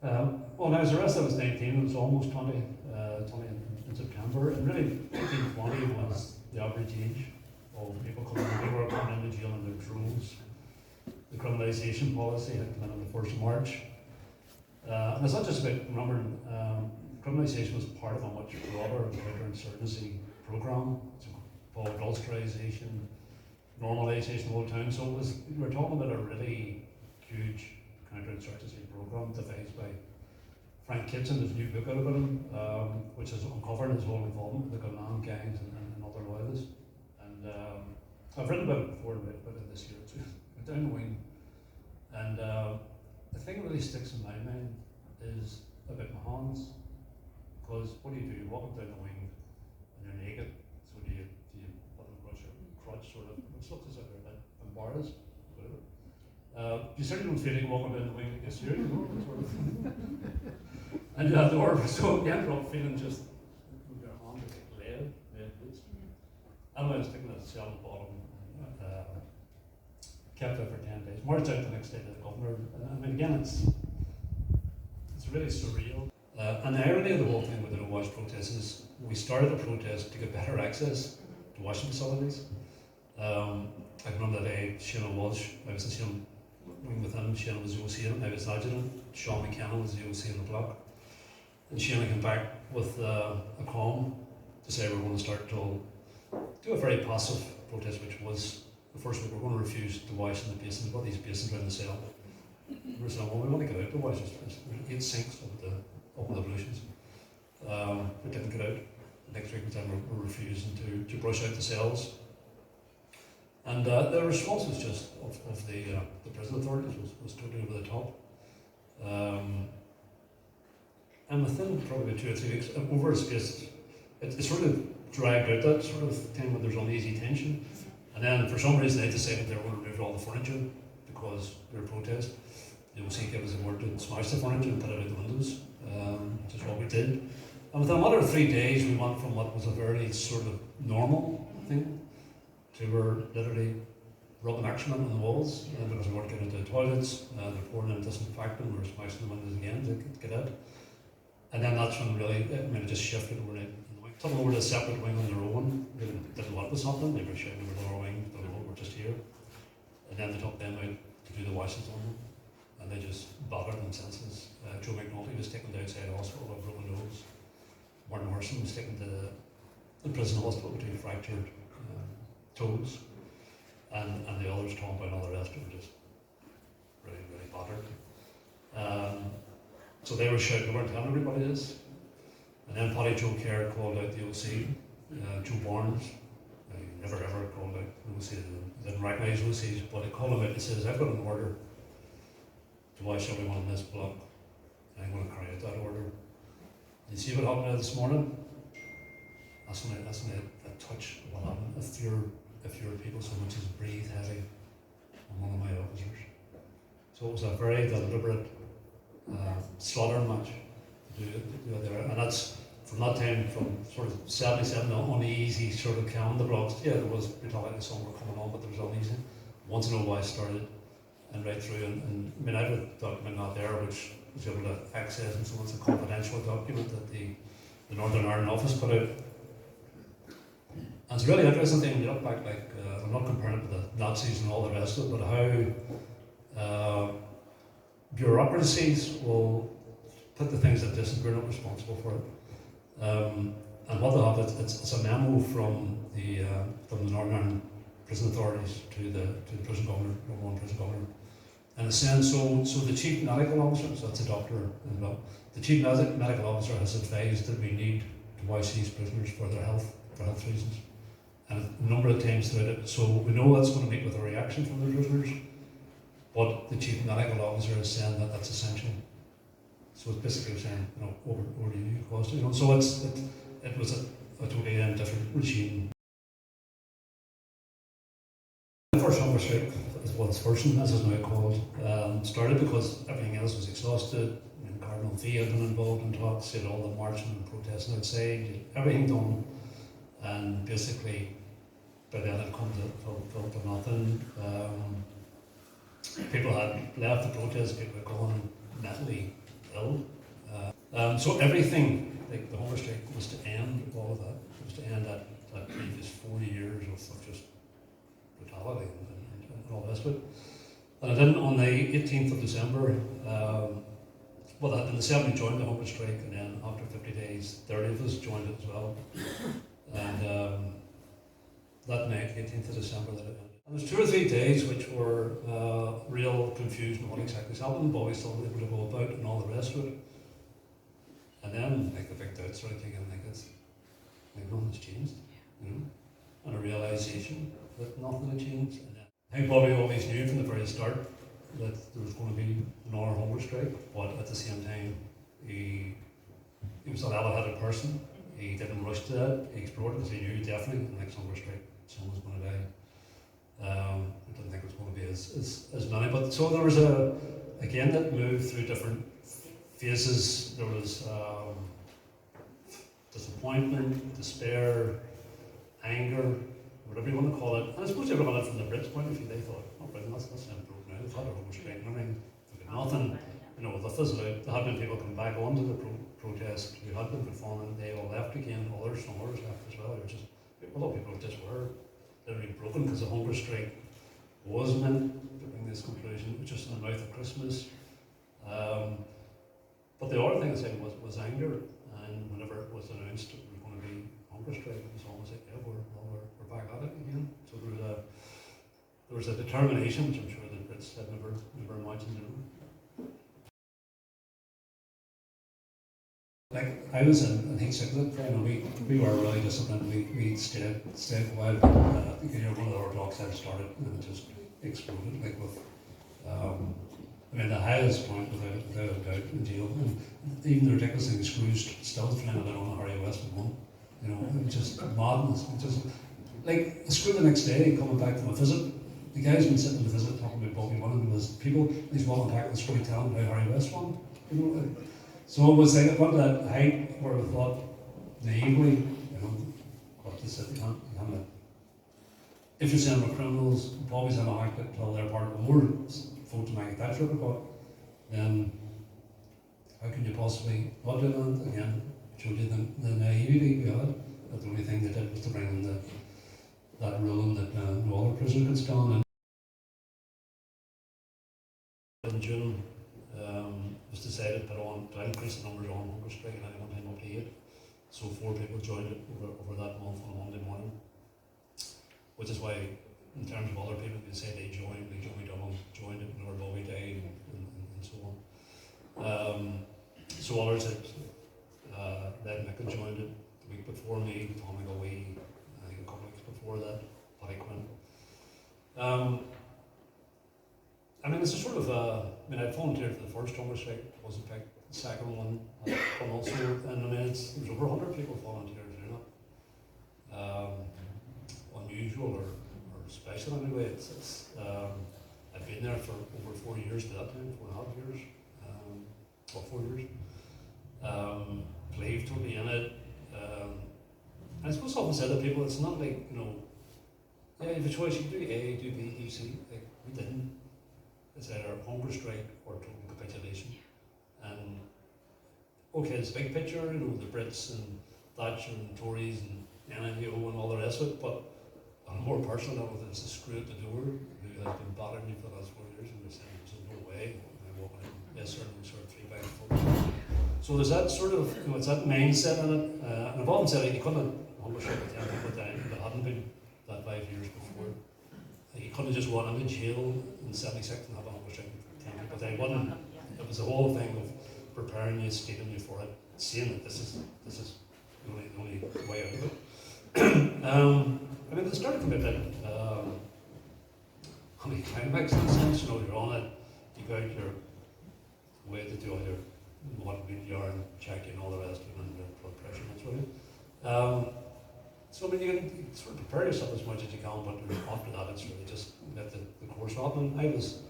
When I was arrested, I was 19, it was almost 20, 20 in September, and really 1920 was the average age of people coming in. They were coming into jail in their droves. The criminalisation policy had come in on the 1st of March. And it's not just about remembering, criminalisation was part of a much broader counterinsurgency programme. It's called Ulsterisation, normalisation of old town. So it was, we were talking about a really huge counterinsurgency programme devised by Frank Kitson, his new book out about him, which has uncovered his whole involvement with the Golan gangs and other loyalists. And I've written about it before, about it this year too. Went down the wing, and the thing that really sticks in my mind is about my hands, because what do? You're walking down the wing and you're naked, so do you put it across your crotch, sort of, which looks as if you're a bit embarrassed, whatever. You certainly don't feel like walking down the wing like this here, you know, sort of. And you have to order, so you end up feeling just with your hand like lead boots. Anyway, I was sticking a cell at the bottom, kept it for 10 days, marched out the next day to the governor. I mean, again, it's really surreal. And the irony of the whole thing with the No Wash protest is we started the protest to get better access to washing facilities. I remember that day, Shane Walsh, I was in Shane wing with him, Shane was the OC, and I was adjutant, Sean McKeown was the OC in Óglach. And Shane came back with a column to say we're going to start to do a very passive protest, which was the first week we're going to refuse to wash in the basins. We've got these basins around the cell. We're saying, well, we want to get out to wash this place. There's 8 sinks up in the ablutions. We didn't get out. Next week we're refusing to brush out the cells. And the response was just of the prison authorities was totally over the top. And within probably 2 or 3 weeks, over a space, it sort of dragged out that sort of time when there's uneasy tension. And then for some reason they decided they were going to remove all the furniture because we were protest. The OC gave us a word to smash the furniture and put it out the windows, which is what we did. And within a matter of 3 days, we went from what was a very sort of normal thing to we're literally rubbing excrement on the walls because we weren't getting into the toilets. They're pouring in disinfectant, we were smashing the windows again to get out. And then that's when really, it just shifted overnight. Took them over to a separate wing on their own. They didn't want was happening. They were shouting over the lower wing, we're just here. And then they took them out to do the washes on them. And they just battered them senseless. Joe McNulty was taken to outside hospital with a broken nose. Martin Horson was taken to the prison hospital with 2 fractured toes. And the others, Tom Brown and all the rest, were just really, really battered. So they were shouting, they weren't telling everybody this. And then Paddy Joe Kerr called out the OC, Joe Barnes. He never ever called out the OC, they didn't recognise OCs, but he called him out and says, I've got an order to wash everyone in this block, and I'm going to carry out that order. You see what happened there this morning? That's when I touch what happened. If your people so much as breathe heavy on one of my officers. So it was a very deliberate slaughter match to do it there. And that's from that time, from sort of 77, uneasy sort of calm the blocks. Yeah, there was brutality, some were coming on, but there was uneasy. Once in a while started and right through. And I mean, I have a document out there which was able to access, and so it's a confidential document that the Northern Ireland office put out. And it's a really interesting thing when you look back, like, I'm not comparing it with the Nazis and all the rest of it, but how bureaucracies will put the things at distance, we're not responsible for it. And what they have, it's a memo from the Northern Ireland prison authorities to the prison governor, number 1 prison governor. And it's saying, so the chief medical officer, so that's a doctor, the chief medical officer has advised that we need to wash these prisoners for their health reasons. And a number of times throughout it, so we know that's going to meet with a reaction from the prisoners, but the chief medical officer is saying that that's essential. So it's basically saying, over to you, Costa. So it was a totally different regime. The first Hungerstrike, this version, as it's now called, started because everything else was exhausted. Cardinal Fee had been involved in talks, he had all the marching and protesting outside, everything done, and basically by then it come to nothing. People had left the protest, people were going mentally ill. So everything, like the Hungerstrike, was to end all of that. It was to end that previous 4 years of just brutality and all the rest of it. And I did on the 18th of December. In the 70 joined the Hungerstrike, and then after 50 days, 30 of us joined it as well. And that night, 18th of December, that it ended. And there's 2 or 3 days which were real confusion on what exactly was happening. Bobby still able to go about and all the rest of it. And then, like, the big doubt started kicking in, like nothing's changed, you know, and a realisation that nothing had changed. And then, I think Bobby always knew from the very start that there was going to be another Hungerstrike, but at the same time, he was a level-headed person. He didn't rush to that. He explored it because he knew definitely the next Hungerstrike someone was going to die. I didn't think it was going to be as many, but so there was again that moved through different phases. There was disappointment, despair, anger, whatever you want to call it. And I suppose everyone had it from the Brits' point of view. They thought, oh, brilliant, that's improved now. They've had a Hungerstrike. I mean, they've got nothing. You know, the fizzle out. There had been people come back onto the protest who had been performing. They all left again. Some others left as well. A lot of people just were literally broken because the Hungerstrike was meant to bring this conclusion. It was just in the mouth of Christmas. But the other thing I said was anger, and whenever it was announced it was going to be Hungerstrike, it was almost like, yeah, we're back at it again. So there was a determination, which I'm sure the Brits had never imagined, you know. Like, I was in H-Blocks, we were really disciplined. We stayed a while. You know, one of our talks had started and it just exploded, like with. The highest point without a doubt in jail, and even the ridiculous thing, Scrooge still trying to let on Harry West had won. You know, it was just madness. It just like the school the next day coming back from a visit. The guy's been sitting in the visit talking about Bobby winning, and was people he's walking back to the school telling how Harry West won. You know, so it was like at that height where we thought naively, you know, what this is, you can't if you're saying we're criminals, Bobby's in a hack until they're part of the more vote to make that sort of got, then how can you possibly not do that? Again, showed you the naivety we had. That the only thing they did was to bring in that ruling that no other prisoner could stand. In June, it was decided to increase the numbers on Hungerstrike, and anyone time up to 8. So 4 people joined it over that month on a Monday morning, which is why, in terms of other people, they say they joined Donagh joined it, and Bobby died, and so on. So others had, Mick had joined it the week before me, Tommy Gowee, I think a couple of weeks before that, Paddy Quinn. It's a sort of, I volunteered for the first Hungerstrike, wasn't picked, the second one, also, and there's over 100 people volunteered doing it. Unusual or special anyway. It's I've been there for over 4 years by that time, 4.5 years, 4 years. Believed totally in it. I suppose often said to people, it's not like, you know, yeah, you have a choice, you can do A, do B, do C. Like, we didn't. It's either Hungerstrike or total capitulation. And okay, it's big picture, you know, the Brits and Thatcher and Tories and NNO and all the rest of it, but on a more personal level, there's a screw at the door who has been bothering me for the last 4 years, and they're saying there's no way. And I walk in, yes sir, and we sort of 3 bags full. So there's that sort of, you know, it's that mindset in it. And I've often said, like, you couldn't have Hungerstrike with 10 people down that hadn't been that 5 years before. Like, you couldn't have just run into jail in 76 and have a Hungerstrike with 10 people down. It wasn't, it was the whole thing of preparing you, scaling you for it, seeing that this is the only way out of it. It started from a bit climax in a sense, you know, you're on it, you go out your way to do all your what yarn checking and all the rest of it, and your blood pressure and that sort of thing. So you can sort of prepare yourself as much as you can, but after that it's really just let the course happen. I was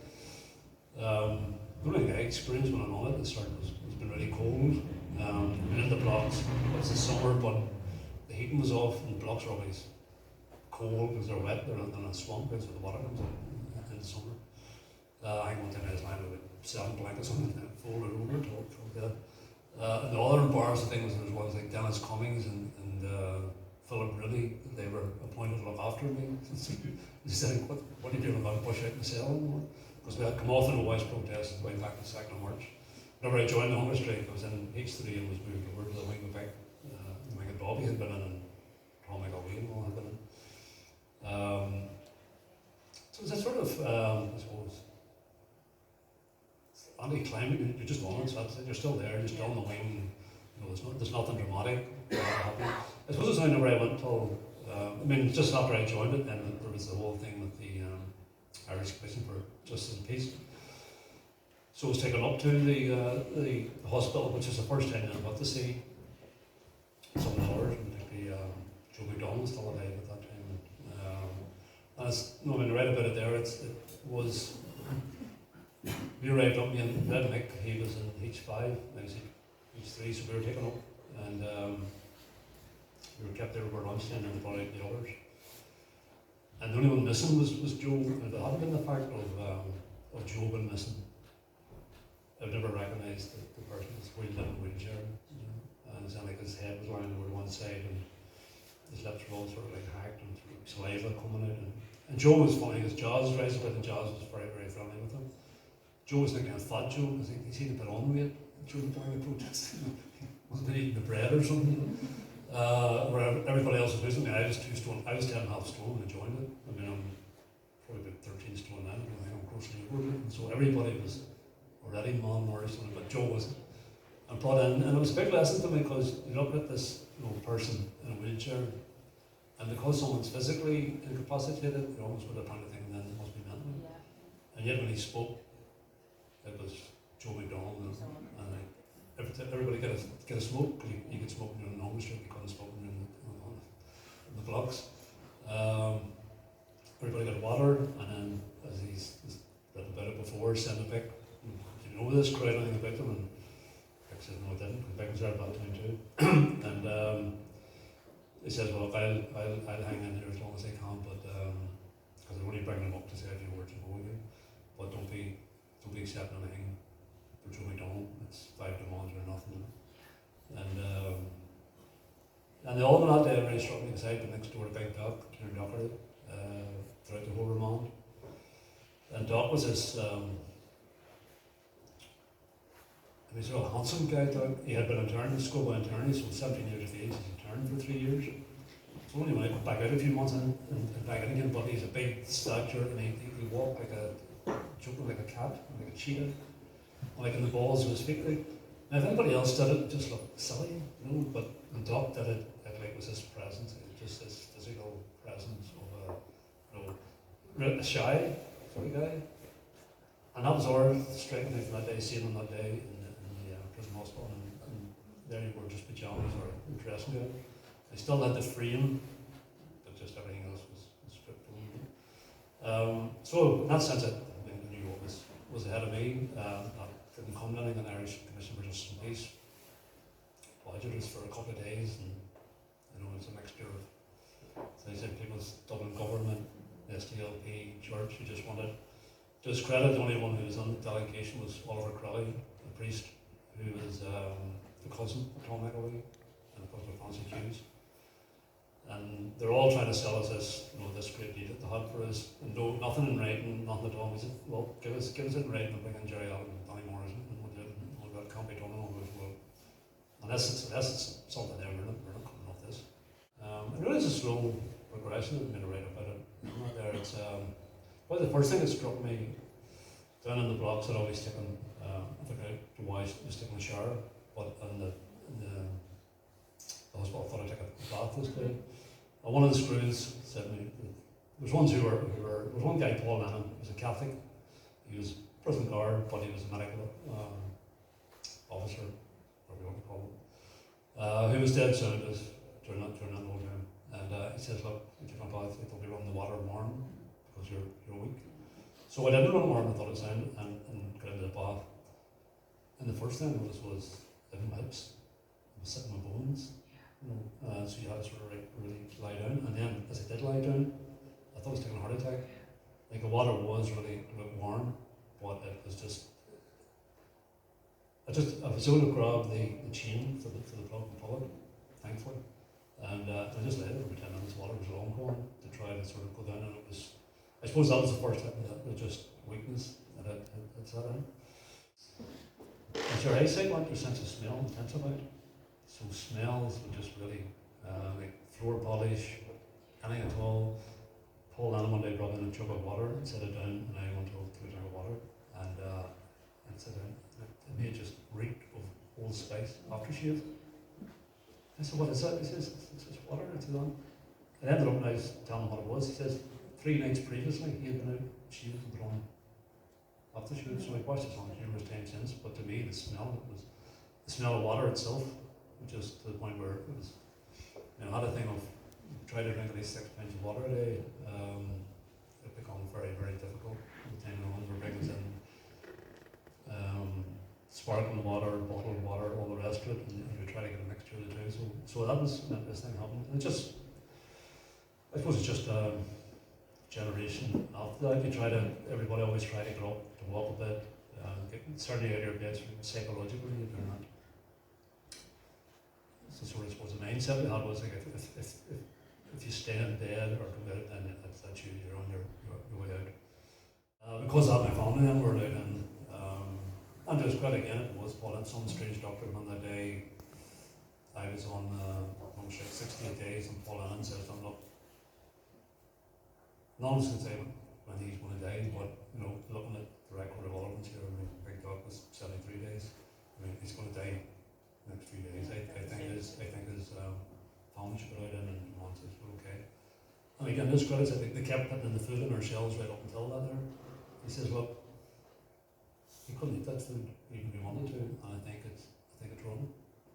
the only thing I experienced when I'm on it, it's been really cold. In the blocks, it's the summer, but the heating was off and the blocks are always cold because they're wet, they're in a swamp because the water comes in the summer. I think one time I was lying with 7 blankets on the folded over, told that. And the other embarrassing thing was there was ones like Dennis Cummings and Philip Ridley, they were appointed to look after me. He said, what are you doing about push out in the cell anymore? Because we had come off in a wise protest way back on the 2nd of March. Whenever I joined the Hungerstrike, I was in H3 and was moved over to the wing of Vic. The wing of Bobby had been in and Tom McElwee and all had been in. So it was a sort of, I suppose, anti-climate, you're just on it, so you're still there, you're still on the wing, you know, there's nothing dramatic happening. I suppose it's only where I went till, I mean, just after I joined it, then there was the whole thing with the Irish Commission for Justice and Peace. So I was taken up to the hospital, which was the first time I got to see some of the lawyers, particularly Joe McDonald was still alive at that time. And it's, you know, when I read about it there, it was, we arrived up, me and Red Mick, he was in H5, I was in H3, so we were taken up, and we were kept there over lunchtime and they brought out the others. And the only one missing was Joe, and if it hadn't been the fact of Joe being missing, I would never recognised the person was wheeled in a wheelchair. You know? And it sounded like his head was lying over to one side and his lips were all sort of like hacked and saliva coming out. And Joe was funny, because Jaws was raised with him, and Jaws was very, very friendly with him. Joe was thinking of fat Joe, because he seemed a bit on weight during the protest. Wasn't eating the bread or something. Where everybody else was losing me, I was 2 stone, I was 10.5 stone when I joined it. I mean, I'm probably about 13 stone now, I think I'm grossly over it. And so everybody was already malnourished, but Joe wasn't. And brought in, and it was a big lesson to me, because you look at this, you know, person in a wheelchair, and because someone's physically incapacitated, you almost would have kind of think then it must be mental. Yeah. And yet when he spoke, it was Joe McDonald, and everybody get a smoke, because you could smoke when you're in the Hungerstrike, you couldn't smoke when you're in the blocks. Everybody got water, and then as he's written about it before, sent a Vic, do you know this, cried anything about them? And Vic said, no, I didn't, because Vic was there at that time too. And he says, well, look, I'll hang in here as long as I can, but because I'm only bringing him up to say a few words and go again. But don't be accepting anything for Joe McDonald. It's 5 demands or nothing. And the other one that day really struck me, because I'd been next door to Big Doc, Kieran Doherty, throughout the whole remand. And Doc was this, he's a handsome guy, Doc. He had been interned in school by interning, so 17 years of age, he's interned for 3 years. It's only when I got back out a few months and back in again, but he's a big stature, and he walked like jumping like a cat, like a cheetah, like in the balls of his feet. Like. Now if anybody else did it just looked silly, you know, but when Doc did it, like was his presence, just this physical presence of a shy sort of guy. And that was our striking thing from that day, seeing him that day in the prison hospital, and there you were, just pajamas or dressing gown. I still had the frame, but just everything else was stripped away. So in that sense, I think the New York was ahead of me. That didn't come to anything. The Irish Commission for Justice and Peace budget was for a couple of days, and you know, it's a mixture of, as I said, people's Dublin government, the SDLP, church, who just wanted to discredit. The only one who was on the delegation was Oliver Crowley, a priest, who was the cousin of Tom McElwee and the cousin of Francis Hughes. And they're all trying to sell us this, you know, this great deed that they had for us, and no, nothing in writing, nothing at all. We said, well, give us it in writing and bring in Jerry Allen and Danny Morrison, and we'll do it, and all that can't be done and all this. Well, unless it's something there, we're not coming off this. It really is a slow progression. I made a write about it. There, it's well, the first thing that struck me down in the blocks, I'd always taken, I think I to wash, just taking a shower, but in the hospital, I thought I'd take a bath this day. And one of the screws said to me, there was one guy, Paul Lennon, he was a Catholic. He was prison guard, but he was a medical officer, whatever you want to call him. He was dead soon during that whole time. And he says, look, if you come back, they'll be running the water warm because you're weak. So I didn't run warm, I thought it was in, and got into the bath. And the first thing I noticed was in my hips, I was sitting on my bones. You know, so you had to sort of really lie down, and then as I did lie down, I thought I was taking a heart attack. Like the water was really warm, but it was just I was able to grab the chain for the plug and pull it, thankfully. And I just let it for 10 minutes while it was long going to try to sort of go down, and it was, I suppose that was the first hit of just weakness that had set in. As your eyesight went, your sense of smell intensified. So smells were just really, like floor polish, anything at all. Paul Anna one day brought in a jug of water and set it down, and I went to a jug of water and set it down. It made just reek of Old Spice aftershave. I said, what is that? He says, it's just water. I said, it ended up when I was telling him what it was. He says, 3 nights previously he had been out shaved and put on aftershave. So I washed his hands numerous times since, but to me the smell of water itself, just to the point where it was, I had a thing of try to drink at least 6 pints of water a day. It became very, very difficult at the time the ones were bringing in sparkling water, bottled water, all the rest of it, and we try to get a mixture of the two. So that was when this thing happened. And I suppose it's just a generation after that. Everybody always try to get up, to walk a bit, certainly out of your bed psychologically, you're doing that. So sort of, I suppose the mindset we had was like, if you stay in bed or go out, then that's you, you're on your way out. Because I had my family then, we're out in, and it was quite again, it was Paul and some strange doctor on that day. I was on Hungerstrike 68 days, and Paul Allen says, I'm not, none of us can say when he's going to die, but looking at the record of all of us here, I mean, Big Doc was 73 days. I mean, he's going to die next few days. I think his family should go out in and wants us, we're okay. And again, this credit, they kept putting in the food in our shelves right up until that there. He says, look, he couldn't eat that food even if he wanted to, and I think it's wrong.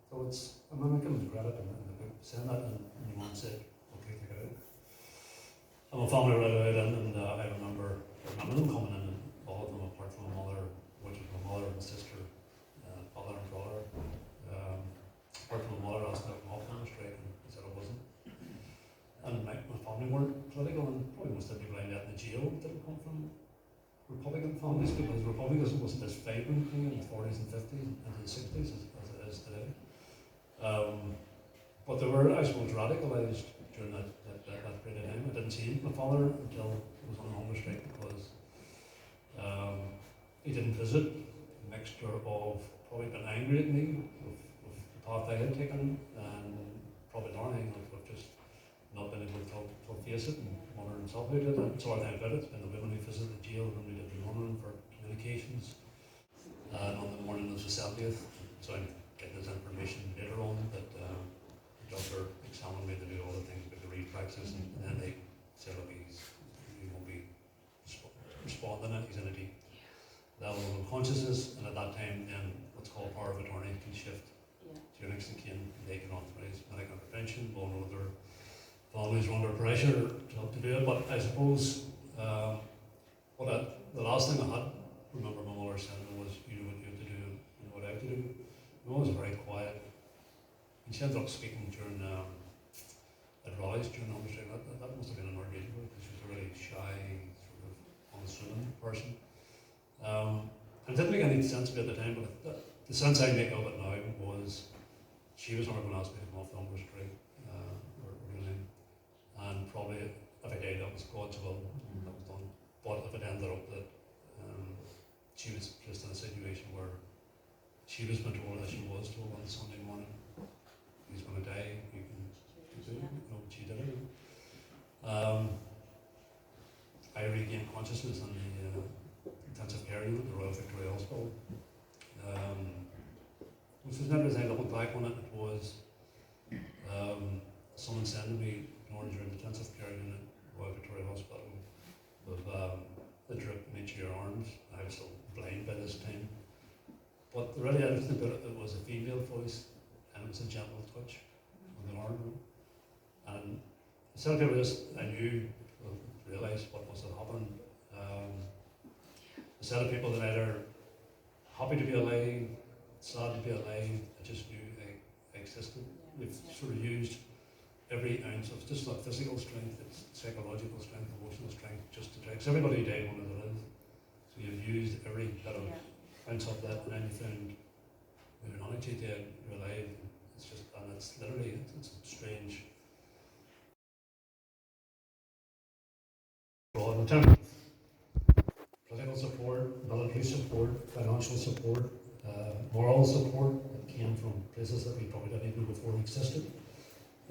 So I give him the credit and the book saying that, and your mom said, okay, take it out. And my family were out and I remember them coming in, and all of them apart from my mother, which was my mother and sister, father and brother. Apart from my mother, asked me to come off Hungerstrike, and I said I wasn't. And my family weren't political, and probably most of the people I met in the jail didn't come from Republican families, because Republicanism wasn't as vibrant thing in the 40s and 50s and the 60s as it is today. But they were, I suppose, radicalised during that period of time. I didn't see my father until I was on Hungerstrike, because he didn't visit. A mixture of probably being angry at me with the path I had taken, and probably learning of just not being able to face it and wondering himself who did it. So I think about it. It's been the women who visited the jail when we did the monitoring for communications. And on the morning of the 70th, so I'm getting this information later on that the doctor examined me to do all the things about the reappraising, and then they said, look, he won't be responding, he's in a deep level of unconsciousness, and at that time then what's called power of attorney can shift to your next of kin, and they can authorize medical intervention, while other families are under pressure to do it. But I suppose the last thing I had, remember my mother saying was, you know what you have to do and what I have to do. My mother was very quiet, and she ended up speaking during at rallies during Hungerstrike. That must have been an ordeal, because she was a really shy, sort of unassuming person. And it didn't make any sense to me at the time, but the sense I make of it now was she was never going to ask me to come off the Hungerstrike, and probably if I died, that was God's will, and that was done. But if it ended up that she was just in a situation where she was been told, as she was told on Sunday morning, he's going to die, you can do it, she did it. I regained consciousness in the intensive care unit at the Royal Victoria Hospital, which was never as I looked back on it. It was someone said to me, you're in the intensive care unit, Royal Victoria Hospital, with the drip in each of your arms. I was still blind by this time. But the really interesting bit, it was a female voice, and it was a gentle touch on the arm. And instead of people this, I knew, realised what must have happened. A set of people that either happy to be alive, sad to be alive, I just knew I existed. We've sort of used every ounce of, just not physical strength, it's psychological strength, emotional strength, just to try, because everybody died one of the live. So you've used every bit of ounce of that, and then you found moving on to dead or alive. It's just, and it's literally, it's strange. Broad in terms of political support, military support, financial support, moral support that came from places that we probably didn't even know before existed.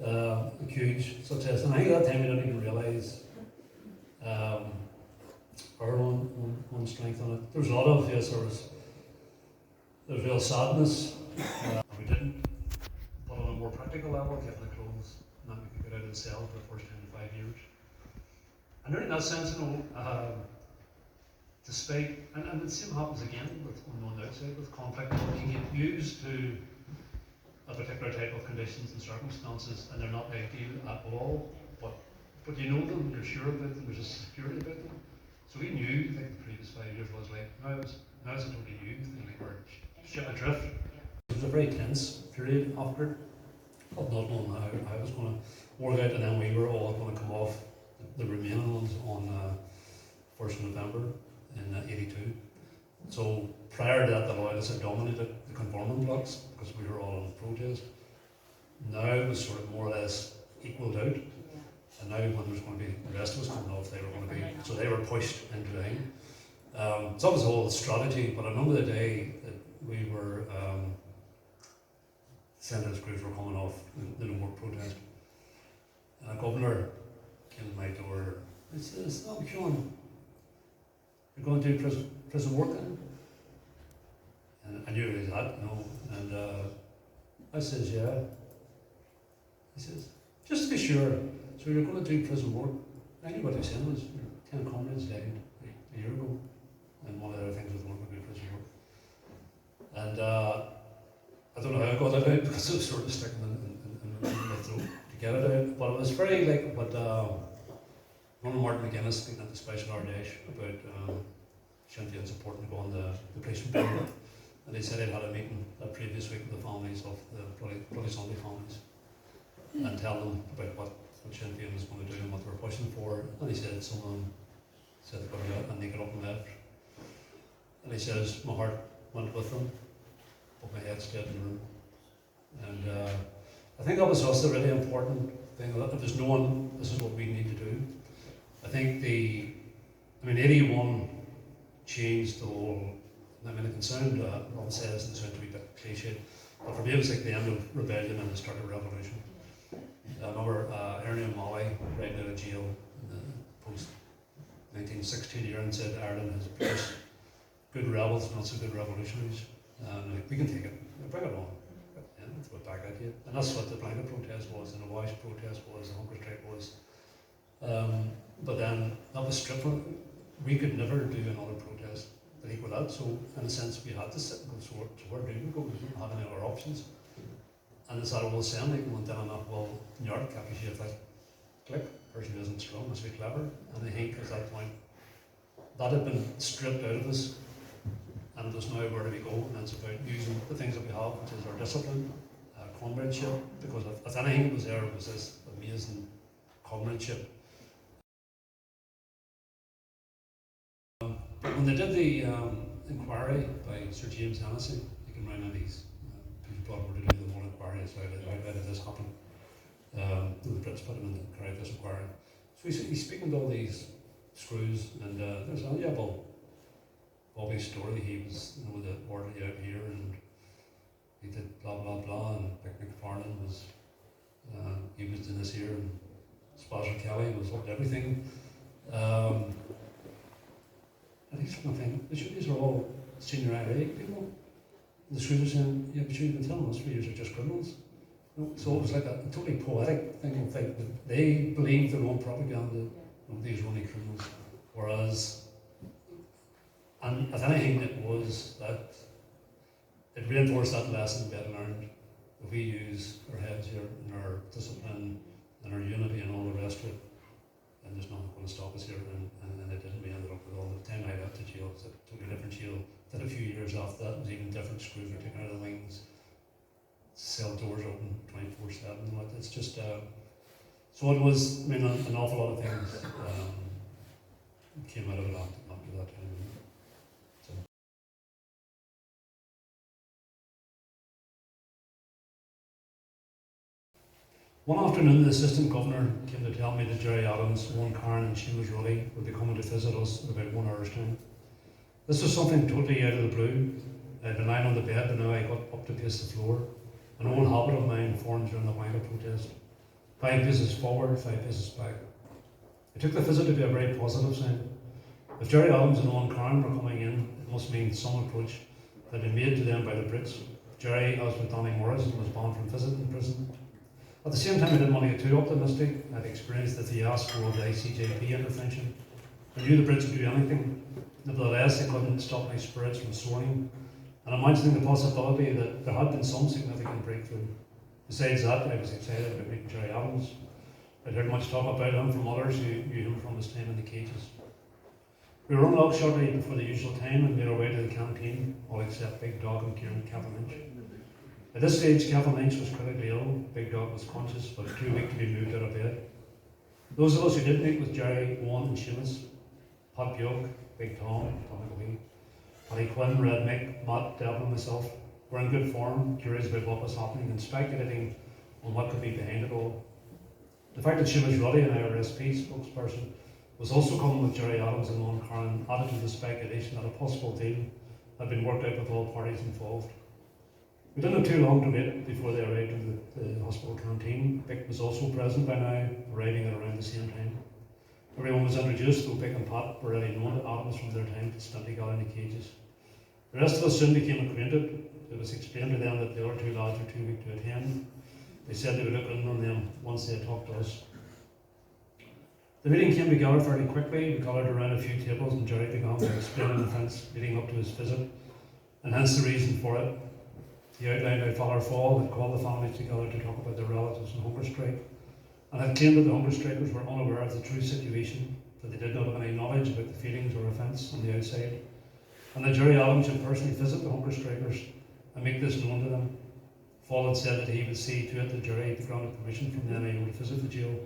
A huge success, and I think at that time we didn't even realise our own strength on it. There was a lot of, yes, there was real sadness. We didn't, but on a more practical level, given the clothes, and that we could get out of the cell for the first time in 5 years. And in that sense, despite, and the same happens again with on the outside with conflict, you get used to a particular type of conditions and circumstances, and they're not ideal at all, but you know them, you're sure about them, there's a security about them. So we knew, like the previous 5 years was like, now it's a totally new thing, like we're ship adrift. It was a very tense period after, of not knowing how I was going to work out, and then we were all going to come off the remaining ones on 1st of November in '82. So prior to that, the loyalists had dominated the conforming blocks because we were all in protest. Now it was sort of more or less equalled out. And now when there's going to be the rest of us coming off, they were going to be, so they were pushed into line. So that was the whole strategy, but I remember the day that we were, Senators' groups were coming off the no more protest. And a governor came to my door and says, "Oh, McKeown, you're going to do prison work then?" And I knew what he had, you know, and I says, "Yeah." He says, "Just to be sure, so you're going to do prison work?" I knew what he was saying was, 10 comrades died a year ago, and one of the other things was going to do prison work. And I don't know how I got it out because it was sort of sticking in my throat to get it out, but it was very like what Ronald Martin McGuinness speaking at the Special Ardèche about Sinn Féin supporting to go on the police rebellion. And he said he'd had a meeting that previous week with the families of the Bloody Sunday families and tell them about what Sinn Féin was going to do and what they were pushing for. And he said someone said they're going to get and they get up and left. And he says, my heart went with them, but my head stayed in the room. And I think that was also a really important thing, that if there's no one, this is what we need to do. I think 81 changed the whole, I mean, it can sound, Ron says, it sounds a wee bit cliche, but for me it was like the end of rebellion and the start of revolution. I remember Ernie O'Malley writing out of jail in the post-1916 year and said Ireland has produced good rebels, not so good revolutionaries. And we can take it, bring it on, and throw it back at you. And that's what the blanket protest was, and the Wash protest was, the Hungerstrike was. But then that was stripped. We could never do another protest that equal that. So in a sense, we had to sit and go, so where do we go? We didn't have any other options. And it's that old saying, like, went down enough, well, in your cap, you should like, click, person isn't strong, must be clever. And I think at that point, that had been stripped out of us. And it was now where do we go? And it's about using the things that we have, which is our discipline, comradeship, because if anything was there, it was this amazing comradeship. When they did the inquiry by Sir James Hennessy, he came round and these people were to do the whole inquiry, so how did this happen? The Brits put him in to carry out this inquiry. So he's speaking to all these screws, and there's a Bobby's story. He was, the orderly out here, and he did blah blah blah, and Mick McFarlane was, he was doing this here, and Spazzer Kelly was up to everything. And he's thinking, these are all senior IRA people. And the screws are saying, yeah, but you've been telling us for years are just criminals. So it was like a totally poetic thing of like they believed their own propaganda. These are only criminals. Whereas, and if anything, it was that it reinforced that lesson we had learned. If we use our heads here and our discipline and our unity and all the rest of it, and there's nothing going to stop us here. And it didn't. We ended up with all the time I left the jail. It was a totally different jail. Then a few years after that, it was even different. Screws were taken out of the wings. Cell doors open 24/7. It's just so it was. I mean, an awful lot of things came out of it after that time. One afternoon, the assistant governor came to tell me that Jerry Adams, Owen Karen and Seamus Ruddy would be coming to visit us in about 1 hour's time. This was something totally out of the blue. I'd been lying on the bed and now I got up to pace the floor, an old habit of mine formed during the wind-up protest. 5 paces forward, 5 paces back. I took the visit to be a very positive sign. If Jerry Adams and Owen Karen were coming in, it must mean some approach had been made to them by the Brits. Jerry, as with Donny Morrison, was banned from visiting in prison. At the same time, I didn't want to get too optimistic. I'd experienced the fiasco of the ICJP intervention. I knew the Brits would do anything. Nevertheless, they couldn't stop my spirits from soaring, and imagining the possibility that there had been some significant breakthrough. Besides that, I was excited about meeting Jerry Adams. I'd heard much talk about him from others who knew him from his time in the cages. We were unlocked shortly before the usual time and made our way to the canteen, all except Big Dog and Kieran Lynch. At this stage, Lynch was critically ill. Big Dog was conscious, but too weak to be moved out of bed. Those of us who did meet with Jerry, Owen and Seamus, Pat Bjork, Big Tom, Donagh Co, Paddy Quinn, Red Mick, Matt, Devlin and myself were in good form, curious about what was happening and speculating on what could be behind it all. The fact that Seamus Ruddy, an IRSP spokesperson, was also coming with Jerry Adams and Owen Karen added to the speculation that a possible deal had been worked out with all parties involved. We didn't have too long to wait before they arrived in the hospital canteen. Vic was also present by now, arriving at around the same time. Everyone was introduced, though Vic and Pat were already known to Adams from their time to stand together in the cages. The rest of us soon became acquainted. It was explained to them that the other 2 lads were too weak to attend. They said they would look in on them once they had talked to us. The meeting came together fairly quickly. We gathered around a few tables and Jerry began to explain the events leading up to his visit, and hence the reason for it. He outlined how Father Fall had called the families together to talk about their relatives in Hungerstrike, and had claimed that the Hungerstrikers were unaware of the true situation, that they did not have any knowledge about the feelings or offence on the outside, and that Jerry Adams should personally visit the Hungerstrikers and make this known to them. Fall had said that he would see to it that Jerry had granted permission from the NIO to visit the jail.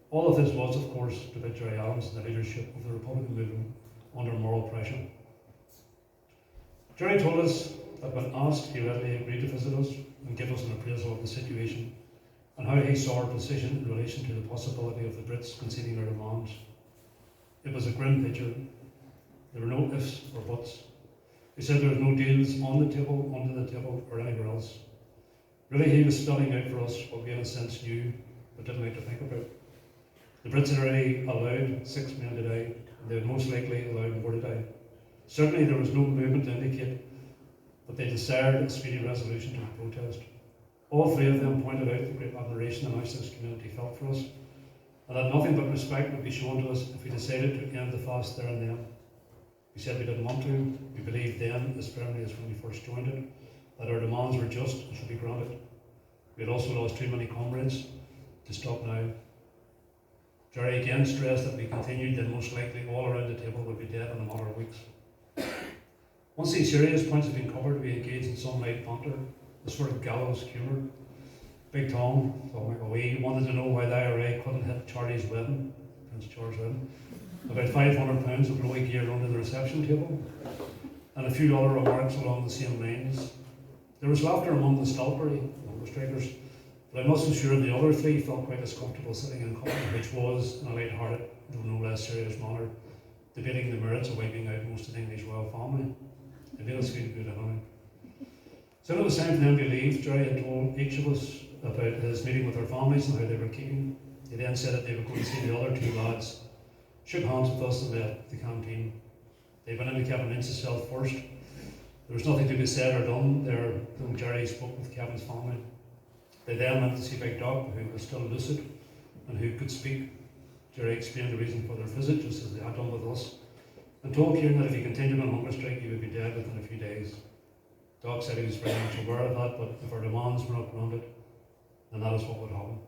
All of this was, of course, to put Jerry Adams in the leadership of the Republican movement under moral pressure. Jerry told us that when asked, he readily agreed to visit us and give us an appraisal of the situation and how he saw our position in relation to the possibility of the Brits conceding their demands. It was a grim picture. There were no ifs or buts. He said there were no deals on the table, under the table, or anywhere else. Really, he was spelling out for us what we in a sense knew, but didn't like to think about. The Brits had already allowed 6 men to die, and they would most likely allow more to die. Certainly there was no movement to indicate that they desired a speedy resolution to the protest. All 3 of them pointed out the great admiration the nationalist community felt for us, and that nothing but respect would be shown to us if we decided to end the fast there and then. We said we didn't want to. We believed then, as firmly as when we first joined it, that our demands were just and should be granted. We had also lost too many comrades to stop now. Jerry again stressed that if we continued, then most likely all around the table would be dead in a matter of weeks. Once these serious points had been covered, we engaged in some light banter, a sort of gallows humour. Big Tom, we wanted to know why the IRA couldn't hit Charlie's wedding, Prince Charles' wedding, about £500 of glowy gear under the reception table, and a few other remarks along the same lines. There was laughter among the Stalbury Hungerstrikers, but I'm not so sure the other 3 felt quite as comfortable sitting in company, which was, in a light-hearted, though no less serious manner, debating the merits of wiping out most of the English royal family. It made us feel good anyway. So it was time for them to leave. Jerry had told each of us about his meeting with their families and how they were keeping. He then said that they would go and see the other 2 lads, shook hands with us and left the canteen. They went into Kevin Lynch's cell first. There was nothing to be said or done there when Jerry spoke with Kevin's family. They then went to see Big Dog, who was still lucid and who could speak. Jerry explained the reason for their visit, just as they had done with us, and told Kieran that if he continued on Hungerstrike, he would be dead within a few days. Doc said he was very much aware of that, but if our demands were not granted, then that is what would happen.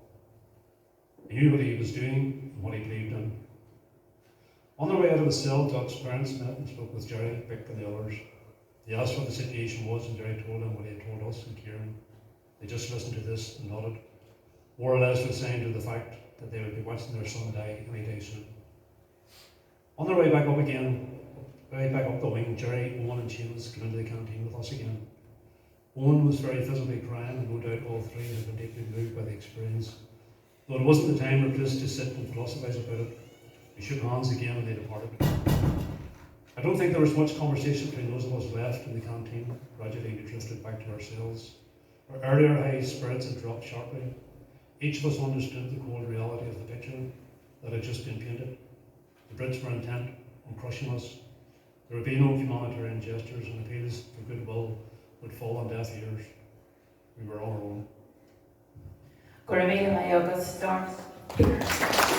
He knew what he was doing and what he believed in. On their way out of the cell, Doc's parents met and spoke with Jerry, Vic and the others. They asked what the situation was and Jerry told them what he had told us and Kieran. They just listened to this and nodded, more or less resigned to the fact that they would be watching their son die any day soon. On their way back up the wing, Jerry, Owen and Seamus came into the canteen with us again. Owen was very physically crying, and no doubt all 3 had been deeply moved by the experience. Though it wasn't the time or place to sit and philosophise about it, we shook hands again and they departed. I don't think there was much conversation between those of us left in the canteen. Gradually we drifted back to ourselves. Our earlier high spirits had dropped sharply. Each of us understood the cold reality of the picture that had just been painted. The Brits were intent on crushing us. There would be no humanitarian gestures, and appeals for goodwill would fall on deaf ears. We were all alone. Go raibh mé le agus Lawrence.